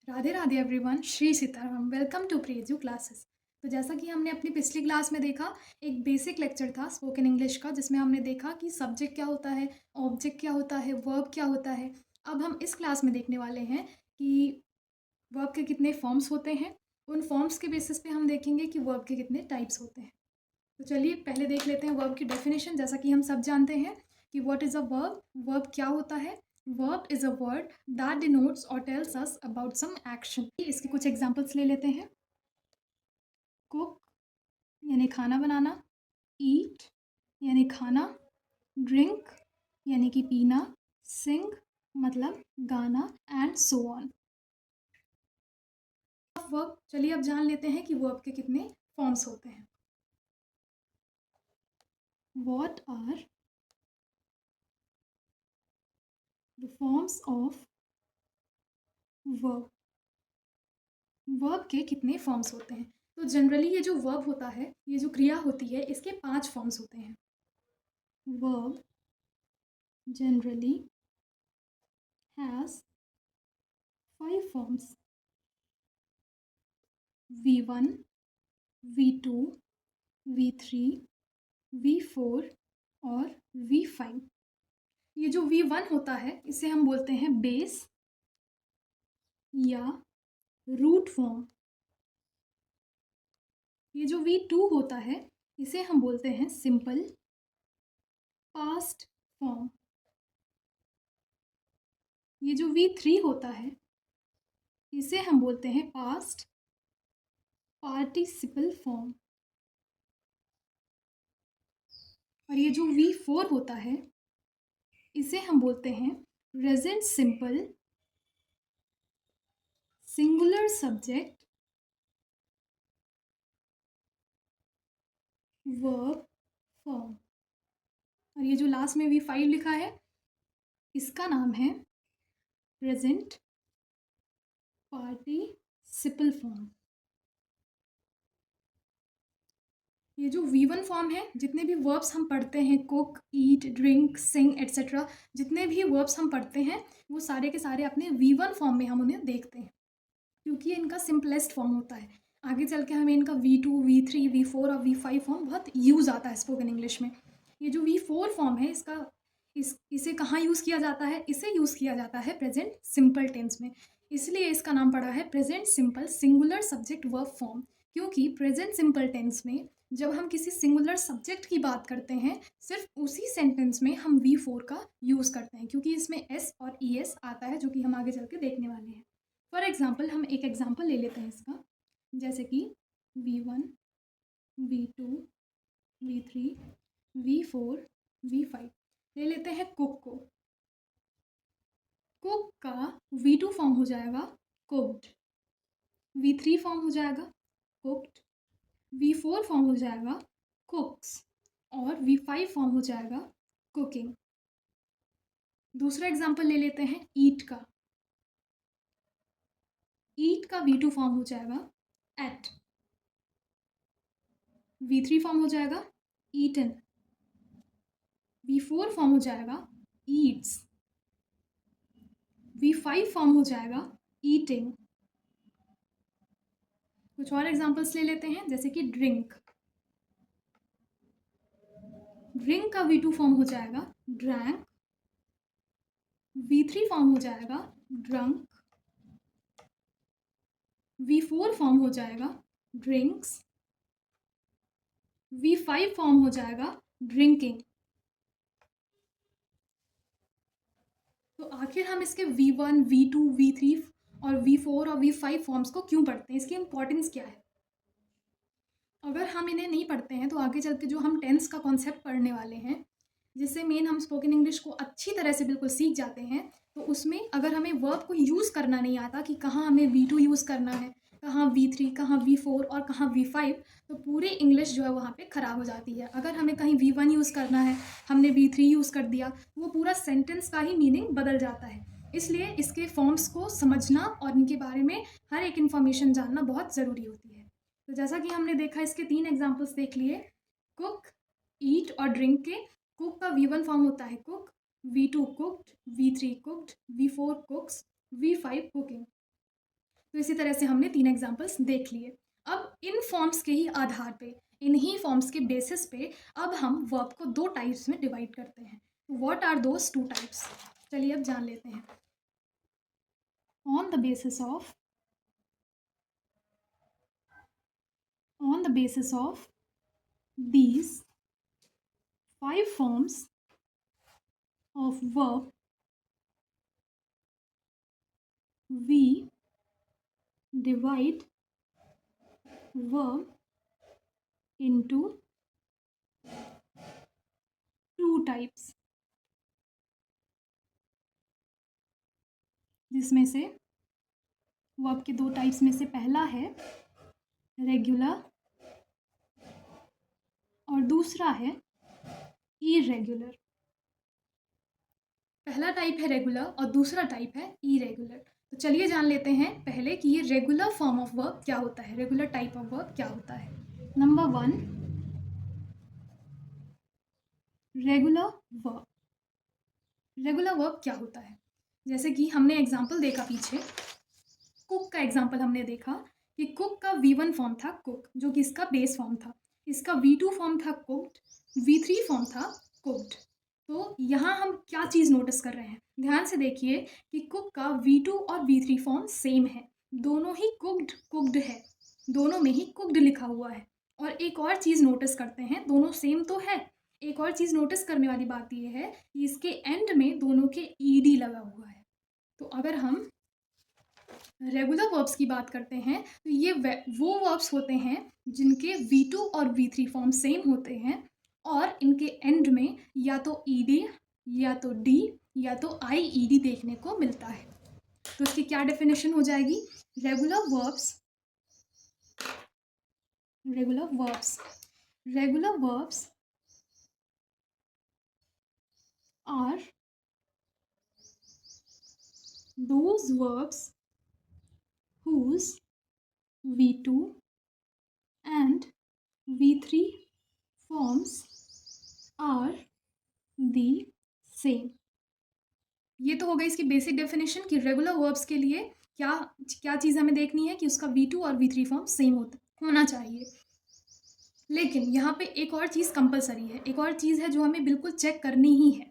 Radhe Radhe everyone, Shri Sitaram. Welcome to Priyaju classes. तो जैसा कि हमने अपनी पिछली क्लास में देखा, एक बेसिक लेक्चर था स्पोकन इंग्लिश का, जिसमें हमने देखा कि सब्जेक्ट क्या होता है, ऑब्जेक्ट क्या होता है, वर्ब क्या होता है। अब हम इस क्लास में देखने वाले हैं कि वर्ब के कितने फॉर्म्स होते हैं। उन फॉर्म्स के बेसिस पे हम देखेंगे कि वर्ब के कितने टाइप्स होते हैं। तो चलिए पहले देख लेते हैं वर्ब की डेफिनेशन। जैसा कि हम सब जानते हैं कि what is a verb, verb क्या होता है। Verb is a word that denotes और tells us about some action. इसके कुछ एग्जांपल्स ले लेते हैं। कुक यानी खाना बनाना, ईट यानी खाना, ड्रिंक यानी कि पीना, सिंग मतलब गाना, एंड सो ऑन। वर्ब, चलिए अब जान लेते हैं कि वर्ब के कितने फॉर्म्स होते हैं। What are the forms of verb. Verb के कितने फॉर्म्स होते हैं। तो जनरली ये जो वर्ब होता है, ये जो क्रिया होती है, इसके 5 फॉर्म्स होते हैं। Verb generally has 5 forms: V1, V2, V3, V4 और V5। ये जो V1 होता है, इसे हम बोलते हैं बेस या रूट फॉर्म। ये जो V2 होता है, इसे हम बोलते हैं सिंपल पास्ट फॉर्म। ये जो V3 होता है, इसे हम बोलते हैं पास्ट पार्टिसिपल फॉर्म। और ये जो V4 होता है, इसे हम बोलते हैं present simple singular subject verb form. और ये जो लास्ट में V5 लिखा है, इसका नाम है प्रेजेंट पार्टिसिपल फॉर्म। ये जो V1 फॉर्म है, जितने भी वर्ब्स हम पढ़ते हैं, कुक, ईट, ड्रिंक, सिंग एट्सेट्रा, जितने भी वर्ब्स हम पढ़ते हैं, वो सारे के सारे अपने V1 फॉर्म में हम उन्हें देखते हैं, क्योंकि ये इनका सिंपलेस्ट फॉर्म होता है। आगे चल के हमें इनका V2, V3, V4 और V5 फॉर्म बहुत यूज़ आता है स्पोकन इंग्लिश में। ये जो V4 फॉर्म है, इसे कहाँ यूज़ किया जाता है? इसे यूज़ किया जाता है प्रेजेंट सिंपल टेंस में। इसलिए इसका नाम पड़ा है present simple singular subject verb form, क्योंकि प्रेजेंट सिंपल टेंस में जब हम किसी सिंगुलर सब्जेक्ट की बात करते हैं, सिर्फ उसी सेंटेंस में हम V4 का यूज़ करते हैं, क्योंकि इसमें S और ES आता है, जो कि हम आगे चल के देखने वाले हैं। फॉर एग्जाम्पल, हम एक एग्जाम्पल ले लेते हैं इसका, जैसे कि V1, V2, V3, V4, V5। ले लेते हैं कुक को। कुक का V2 फॉर्म हो जाएगा कुक्ड, V3 फॉर्म हो जाएगा कुक्ड, V4 फॉर्म हो जाएगा कुक्स और V5 फॉर्म हो जाएगा कुकिंग। दूसरा एग्जाम्पल ले लेते हैं ईट का। ईट का V2 फॉर्म हो जाएगा एट, V3 फॉर्म हो जाएगा ईटन, V4 फॉर्म हो जाएगा ईट्स, V5 फॉर्म हो जाएगा ईटिंग। कुछ और एग्जांपल्स ले लेते हैं, जैसे कि ड्रिंक। ड्रिंक का V2 फॉर्म हो जाएगा ड्रैंक, V3 फॉर्म हो जाएगा ड्रंक, V4 फॉर्म हो जाएगा ड्रिंक्स, V5 फॉर्म हो जाएगा ड्रिंकिंग। तो आखिर हम इसके V1, V2, V3 और V4 और V5 फॉर्म्स को क्यों पढ़ते हैं? इसकी इंपॉर्टेंस क्या है? अगर हम इन्हें नहीं पढ़ते हैं, तो आगे चल के जो हम टेंस का कॉन्सेप्ट पढ़ने वाले हैं, जिससे मेन हम स्पोकन इंग्लिश को अच्छी तरह से बिल्कुल सीख जाते हैं, तो उसमें अगर हमें वर्ब को यूज़ करना नहीं आता कि कहाँ हमें V2 यूज़ करना है, कहाँ V3, कहाँ V4 और कहाँ V5, तो पूरी इंग्लिश जो है वहाँ पे ख़राब हो जाती है। अगर हमें कहीं V1 यूज़ करना है, हमने V3 यूज़ कर दिया, वो पूरा सेंटेंस का ही मीनिंग बदल जाता है। इसलिए इसके फॉर्म्स को समझना और इनके बारे में हर एक इन्फॉर्मेशन जानना बहुत ज़रूरी होती है। तो जैसा कि हमने देखा, इसके 3 एग्जाम्पल्स देख लिए, कुक, ईट और ड्रिंक के। कुक का V1 फॉर्म होता है cook, V2 cooked, V3 cooked, V4 कुक्स, V5 cooking. तो इसी तरह से हमने 3 एग्जाम्पल्स देख लिए। अब इन फॉर्म्स के ही आधार पे, इन्हीं फॉर्म्स के बेसिस पे अब हम वर्ब को 2 टाइप्स में डिवाइड करते हैं। What are those 2 types? चलिए अब जान लेते हैं। On the basis of these 5 forms of verb, we divide verb into 2 types, जिसमें से वर्ब के 2 टाइप्स में से पहला है रेगुलर और दूसरा है इरेगुलर। पहला टाइप है रेगुलर और दूसरा टाइप है इरेगुलर। तो चलिए जान लेते हैं पहले कि ये रेगुलर फॉर्म ऑफ वर्ब क्या होता है, रेगुलर टाइप ऑफ वर्ब क्या होता है। Number 1, regular verb. Regular verb क्या होता है? जैसे कि हमने एग्जाम्पल देखा पीछे, कुक का एग्जाम्पल हमने देखा कि कुक का V1 फॉर्म था कुक, जो कि इसका बेस फॉर्म था। इसका V2 फॉर्म था कुक्ड, V3 फॉर्म था कुक्ड। तो यहाँ हम क्या चीज़ नोटिस कर रहे हैं? ध्यान से देखिए कि कुक का V2 और V3 फॉर्म सेम है, दोनों ही कुक्ड है, दोनों में ही कुक्ड लिखा हुआ है। और एक और चीज़ नोटिस करते हैं, दोनों सेम तो है, एक और चीज़ नोटिस करने वाली बात यह है कि इसके एंड में दोनों के ईडी लगा हुआ है। तो अगर हम रेगुलर वर्ब्स की बात करते हैं तो ये वो वर्ब्स होते हैं जिनके V2 और V3 फॉर्म सेम होते हैं और इनके एंड में या तो ईडी या तो डी या तो आईईडी देखने को मिलता है। तो इसकी क्या डेफिनेशन हो जाएगी? Regular verbs are those verbs whose V2 and V3 forms are the same। ये तो हो गई इसकी बेसिक डेफिनेशन कि रेगुलर वर्ब्स के लिए क्या चीज़ हमें देखनी है कि उसका V2 और V3 फॉर्म सेम होना चाहिए। लेकिन यहाँ पे एक और चीज़ कंपलसरी है, एक और चीज़ है जो हमें बिल्कुल चेक करनी ही है।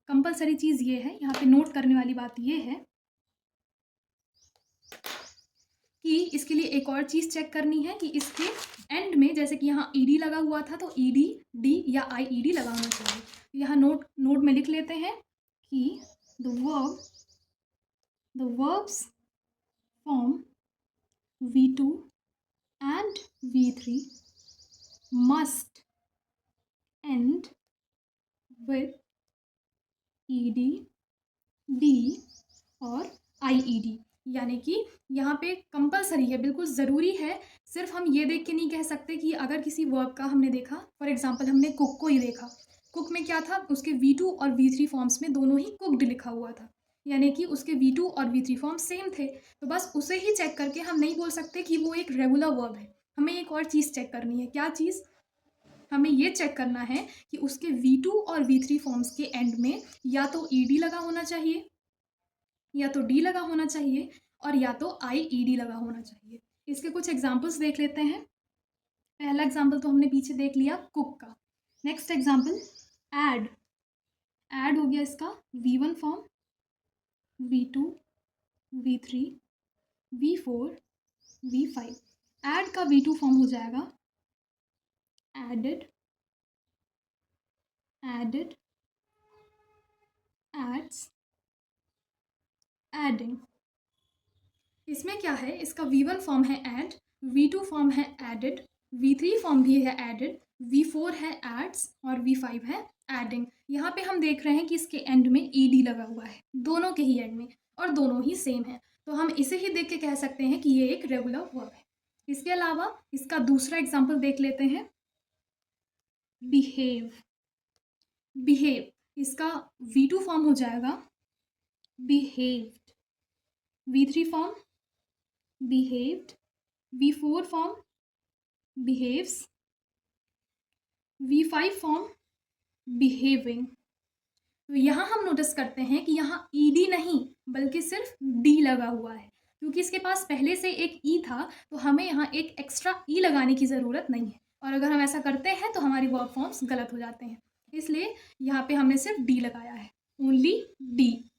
कंपलसरी चीज़ ये है, यहाँ पे नोट करने वाली बात ये है कि इसके लिए एक और चीज़ चेक करनी है कि इसके एंड में, जैसे कि यहाँ ईडी लगा हुआ था तो ईडी, डी या आईईडी लगा होना चाहिए। यहाँ नोट में लिख लेते हैं कि the verbs form V2 and V3 must end with ed, d और ied। यानी कि यहाँ पे कंपलसरी है, बिल्कुल ज़रूरी है। सिर्फ हम ये देख के नहीं कह सकते कि अगर किसी वर्ब का हमने देखा, फॉर एग्जांपल हमने कुक को ही देखा, कुक में क्या था, उसके V2 और V3 फॉर्म्स में दोनों ही कुक्ड लिखा हुआ था, यानी कि उसके V2 और V3 फॉर्म सेम थे। तो बस उसे ही चेक करके हम नहीं बोल सकते कि वो एक रेगुलर वर्ब है। हमें एक और चीज़ चेक करनी है। क्या चीज़? हमें ये चेक करना है कि उसके V2 और V3 फॉर्म्स के एंड में या तो ईडी लगा होना चाहिए, या तो डी लगा होना चाहिए, और या तो आईईडी लगा होना चाहिए। इसके कुछ एग्जांपल्स देख लेते हैं। पहला एग्जांपल तो हमने पीछे देख लिया कुक का। नेक्स्ट एग्जांपल ऐड हो गया इसका V1 form, V2, V3, V4, V5। Add का V2 फॉर्म हो जाएगा एडेड, एड्स, एडिंग। इसमें क्या है, इसका V1 फॉर्म है ऐड, V2 फॉर्म है एडेड, V3 फॉर्म भी है एडेड, V4 है एड्स और V5 है एडिंग। यहाँ पे हम देख रहे हैं कि इसके एंड में ईडी लगा हुआ है, दोनों के ही एंड में, और दोनों ही सेम है। तो हम इसे ही देख के कह सकते हैं कि ये एक रेगुलर वर्ब है। इसके अलावा इसका दूसरा एग्जाम्पल देख लेते हैं, बिहेव। इसका V2 फॉर्म हो जाएगा behaved, V3 form behaved, V4 form behaves, V5 form behaving। तो यहाँ हम नोटिस करते हैं कि यहाँ ईडी नहीं बल्कि सिर्फ डी लगा हुआ है। क्योंकि इसके पास पहले से एक ई था, तो हमें यहाँ एक एक्स्ट्रा ई लगाने की ज़रूरत नहीं है, और अगर हम ऐसा करते हैं तो हमारी वर्ब फॉर्म्स गलत हो जाते हैं। इसलिए यहाँ पे हमने सिर्फ डी लगाया है, ओनली डी।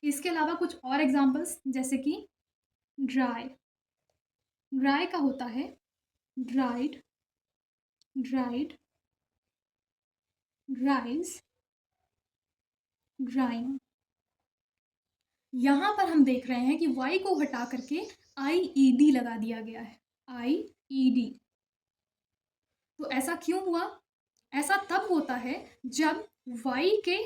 इसके अलावा कुछ और एग्जाम्पल्स, जैसे कि ड्राई। ड्राई का होता है ड्राइड, ड्राइड, ड्राइज, ड्राइंग। यहाँ पर हम देख रहे हैं कि y को हटा करके IED लगा दिया गया है, IED। तो ऐसा क्यों हुआ? ऐसा तब होता है जब y के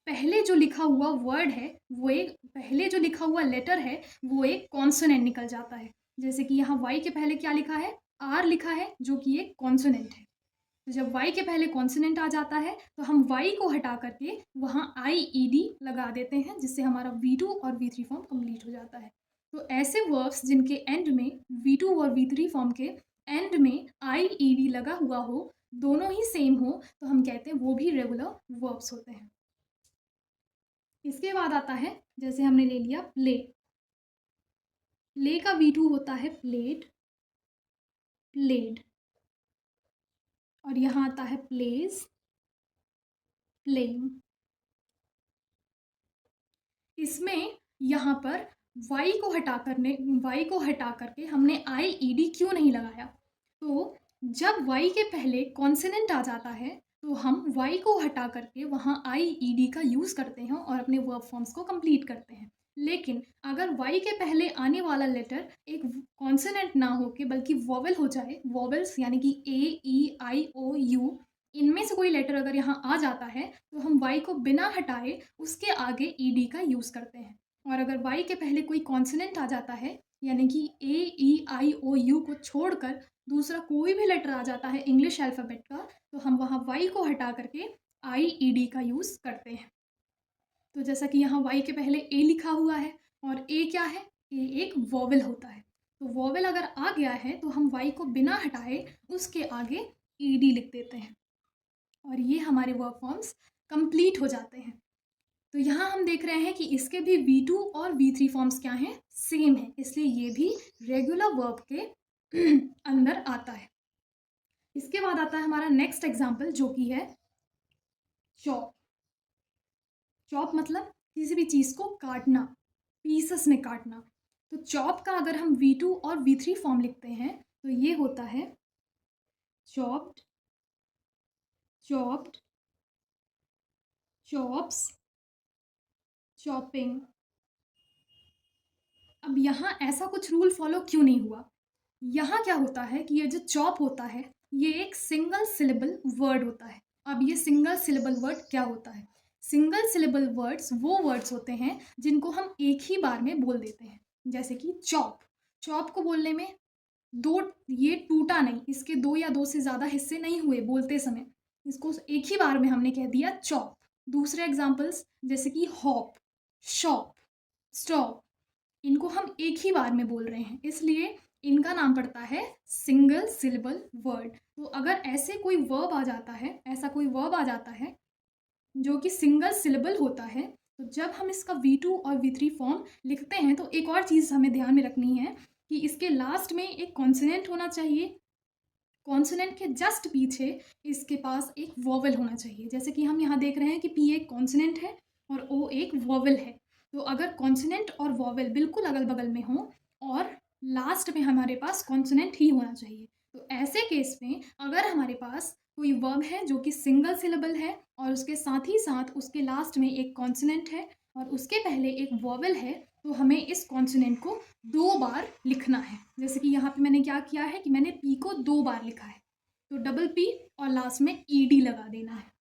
पहले जो लिखा हुआ वर्ड है, वो एक पहले जो लिखा हुआ लेटर है वो एक कॉन्सोनेंट निकल जाता है। जैसे कि यहाँ y के पहले क्या लिखा है? R लिखा है, जो कि एक कॉन्सोनेंट है। तो जब y के पहले कॉन्सोनेंट आ जाता है तो हम y को हटा करके वहाँ IED लगा देते हैं, जिससे हमारा V2 और V3 फॉर्म कंप्लीट हो जाता है। तो ऐसे वर्ब्स जिनके एंड में V2 और V3 फॉर्म के एंड में IED लगा हुआ हो, दोनों ही सेम हो, तो हम कहते हैं वो भी रेगुलर वर्ब्स होते हैं। इसके बाद आता है, जैसे हमने ले लिया प्ले। प्ले का V2 होता है प्लेड, प्लेड। और यहाँ आता है प्लेज, प्लेइंग। इसमें यहाँ पर y को हटा करके हमने IED क्यों नहीं लगाया? तो जब y के पहले कॉन्सोनेंट आ जाता है तो हम y को हटा करके वहाँ IED का यूज़ करते हैं और अपने वर्ब फॉर्म्स को कंप्लीट करते हैं। लेकिन अगर y के पहले आने वाला लेटर एक कॉन्सोनेंट ना हो के बल्कि वॉवेल हो जाए, वॉवेल्स यानी कि A, E, I, O, U, इनमें से कोई लेटर अगर यहाँ आ जाता है तो हम y को बिना हटाए उसके आगे ed का यूज़ करते हैं। और अगर y के पहले कोई कॉन्सोनेंट आ जाता है, यानी कि A, E, I, O, U को छोड़कर दूसरा कोई भी लेटर आ जाता है इंग्लिश अल्फ़ाबेट का, तो हम वहाँ y को हटा करके IED का यूज़ करते हैं। तो जैसा कि यहाँ y के पहले a लिखा हुआ है, और a क्या है? a एक वॉवेल होता है। तो वॉवेल अगर आ गया है तो हम y को बिना हटाए उसके आगे ed लिख देते हैं, और ये हमारे वर्ब फॉर्म्स कंप्लीट हो जाते हैं। तो यहाँ हम देख रहे हैं कि इसके भी V2 और V3 फॉर्म्स क्या हैं? सेम है, इसलिए ये भी रेगुलर वर्ब के अंदर आता है। इसके बाद आता है हमारा नेक्स्ट एग्जाम्पल, जो कि है चॉप। चॉप मतलब किसी भी चीज़ को काटना, पीसेस में काटना। तो चॉप का अगर हम V2 और V3 फॉर्म लिखते हैं तो ये होता है चॉप्ड, चॉप्ड, चॉप्स, चॉपिंग। अब यहाँ ऐसा कुछ रूल फॉलो क्यों नहीं हुआ? यहाँ क्या होता है कि ये जो चॉप होता है ये एक सिंगल सिलेबल वर्ड होता है। अब ये सिंगल सिलेबल वर्ड क्या होता है? सिंगल सिलेबल वर्ड्स वो वर्ड्स होते हैं जिनको हम एक ही बार में बोल देते हैं। जैसे कि चॉप, चॉप को बोलने में ये टूटा नहीं, इसके दो या दो से ज़्यादा हिस्से नहीं हुए बोलते समय, इसको एक ही बार में हमने कह दिया चॉप। दूसरे एग्जाम्पल्स, जैसे कि हॉप, शॉप, स्टॉप, इनको हम एक ही बार में बोल रहे हैं, इसलिए इनका नाम पड़ता है सिंगल सिलेबल वर्ड। तो अगर ऐसा कोई वर्ब आ जाता है जो कि सिंगल सिलेबल होता है, तो जब हम इसका V2 और V3 फॉर्म लिखते हैं तो एक और चीज़ हमें ध्यान में रखनी है कि इसके लास्ट में एक कॉन्सोनेंट होना चाहिए, कॉन्सोनेंट के जस्ट पीछे इसके पास एक वॉवेल होना चाहिए। जैसे कि हम यहाँ देख रहे हैं कि P एक कॉन्सोनेंट है और O एक वॉवेल है। तो अगर कॉन्सोनेंट और वॉवेल बिल्कुल अगल बगल में हो और लास्ट में हमारे पास कॉन्सोनेंट ही होना चाहिए, तो ऐसे केस में अगर हमारे पास कोई वर्ब है जो कि सिंगल सिलेबल है और उसके साथ ही साथ उसके लास्ट में एक कॉन्सोनेंट है और उसके पहले एक वॉवेल है, तो हमें इस कॉन्सोनेंट को 2 बार लिखना है। जैसे कि यहाँ पे मैंने क्या किया है कि मैंने P को 2 बार लिखा है, तो डबल P और लास्ट में ED लगा देना है।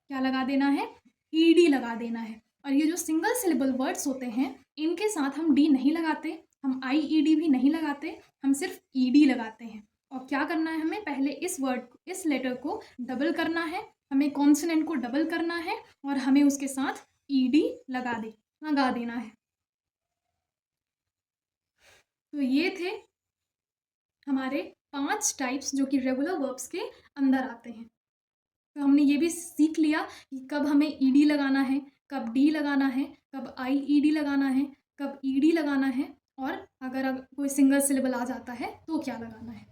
क्या लगा देना है? ED लगा देना है। और ये जो सिंगल सिलेबल वर्ड्स होते हैं इनके साथ हम D नहीं लगाते, हम IED भी नहीं लगाते, हम सिर्फ ED लगाते हैं। और क्या करना है हमें? पहले इस लेटर को डबल करना है, हमें कॉन्सोनेंट को डबल करना है और हमें उसके साथ ED लगा देना है। तो ये थे हमारे 5 टाइप्स जो कि रेगुलर वर्ब्स के अंदर आते हैं। तो हमने ये भी सीख लिया कि कब हमें ED लगाना है, कब D लगाना है, कब IED लगाना है, कब ED लगाना है और अगर कोई सिंगल सिलेबल आ जाता है तो क्या लगाना है।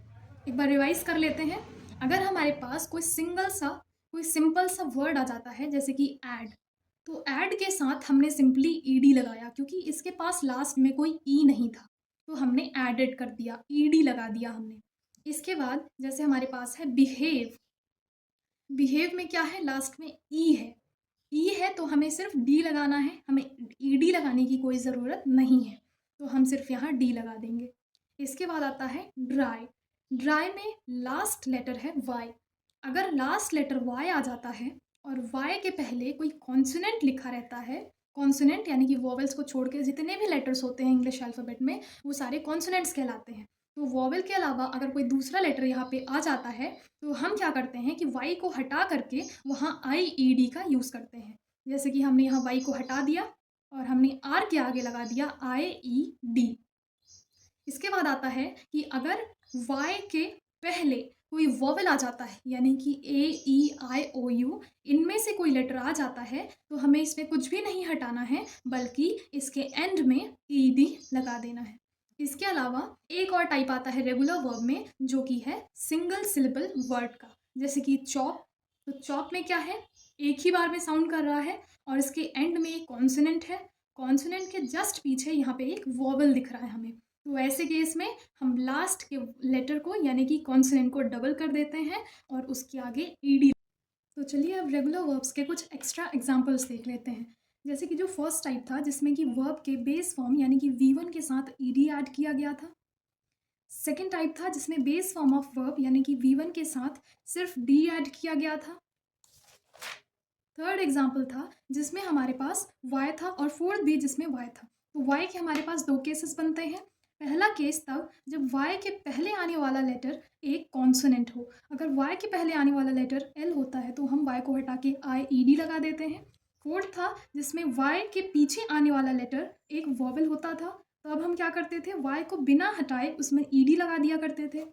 एक बार रिवाइज कर लेते हैं। अगर हमारे पास कोई सिंपल सा वर्ड आ जाता है जैसे कि ऐड, तो ऐड के साथ हमने सिंपली ईडी लगाया क्योंकि इसके पास लास्ट में कोई ई नहीं था, तो हमने एडेड कर दिया, ईडी लगा दिया हमने। इसके बाद जैसे हमारे पास है बिहेव, बिहेव में क्या है, लास्ट में ई है, ई है तो हमें सिर्फ डी लगाना है, हमें ईडी लगाने की कोई ज़रूरत नहीं है, तो हम सिर्फ यहाँ डी लगा देंगे। इसके बाद आता है ड्राई, ड्राई में लास्ट लेटर है वाई। अगर लास्ट लेटर वाई आ जाता है और वाई के पहले कोई कॉन्सोनेंट लिखा रहता है, कॉन्सोनेंट यानी कि वोवेल्स को छोड़ के जितने भी लेटर्स होते हैं इंग्लिश अल्फ़ाबेट में वो सारे कॉन्सोनेंट्स कहलाते हैं। तो वोवेल के अलावा अगर कोई दूसरा लेटर यहाँ पे आ जाता है तो हम क्या करते हैं कि वाई को हटा करके वहाँ आई ई डी का यूज़ करते हैं। जैसे कि हमने यहाँ वाई को हटा दिया और हमने आर के आगे लगा दिया आई ई डी। इसके बाद आता है कि अगर वाई के पहले कोई वोवेल आ जाता है यानी कि ए ई आई ओ यू, इनमें से कोई लेटर आ जाता है तो हमें इसमें कुछ भी नहीं हटाना है बल्कि इसके एंड में ई डी लगा देना है। इसके अलावा एक और टाइप आता है रेगुलर वर्ब में जो कि है सिंगल सिलेबल वर्ड का, जैसे कि चॉप। तो चॉप में क्या है, एक ही बार में साउंड कर रहा है और इसके एंड में एक कॉन्सोनेंट है, कॉन्सोनेंट के जस्ट पीछे यहाँ पे एक वोवेल दिख रहा है हमें, तो ऐसे केस में हम लास्ट के लेटर को यानी कि कॉन्सोनेंट को डबल कर देते हैं और उसके आगे ईडी। तो चलिए अब रेगुलर वर्ब्स के कुछ एक्स्ट्रा एग्जांपल्स देख लेते हैं। जैसे कि जो फर्स्ट टाइप था जिसमें कि वर्ब के बेस फॉर्म यानी कि V1 के साथ ईडी ऐड किया गया था। सेकेंड टाइप था जिसमें बेस फॉर्म ऑफ वर्ब यानी कि V1 के साथ सिर्फ डी ऐड किया गया था। थर्ड एग्जाम्पल था जिसमें हमारे पास वाई था और फोर्थ भी जिसमें वाई था। तो वाई के हमारे पास दो केसेस बनते हैं। पहला केस तब जब वाई के पहले आने वाला लेटर एक कॉन्सोनेंट हो। अगर वाई के पहले आने वाला लेटर एल होता है तो हम वाई को हटा के आई ई डी लगा देते हैं। फोर्थ था जिसमें वाई के पीछे आने वाला लेटर एक वॉवेल होता था, तो अब हम क्या करते थे, वाई को बिना हटाए उसमें ई डी लगा दिया करते थे।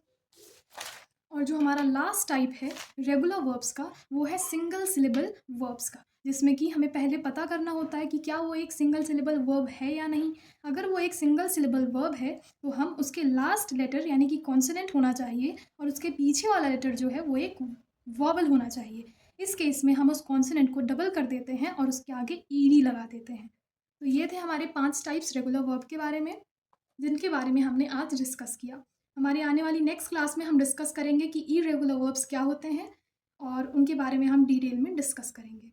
और जो हमारा लास्ट टाइप है रेगुलर वर्ब्स का वो है सिंगल सिलेबल वर्ब्स का, जिसमें कि हमें पहले पता करना होता है कि क्या वो एक सिंगल सिलेबल वर्ब है या नहीं। अगर वो एक सिंगल सिलेबल वर्ब है तो हम उसके लास्ट लेटर यानी कि कॉन्सोनेंट होना चाहिए और उसके पीछे वाला लेटर जो है वो एक वॉवल होना चाहिए। इस केस में हम उस कॉन्सोनेंट को डबल कर देते हैं और उसके आगे ईडी लगा देते हैं। तो ये थे हमारे 5 टाइप्स रेगुलर वर्ब के बारे में जिनके बारे में हमने आज डिस्कस किया। हमारी आने वाली नेक्स्ट क्लास में हम डिस्कस करेंगे कि इरेगुलर वर्ब्स क्या होते हैं और उनके बारे में हम डिटेल में डिस्कस करेंगे।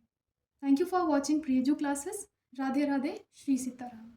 Thank you for watching Priyaju classes. Radhe Radhe, Shri Sitaram.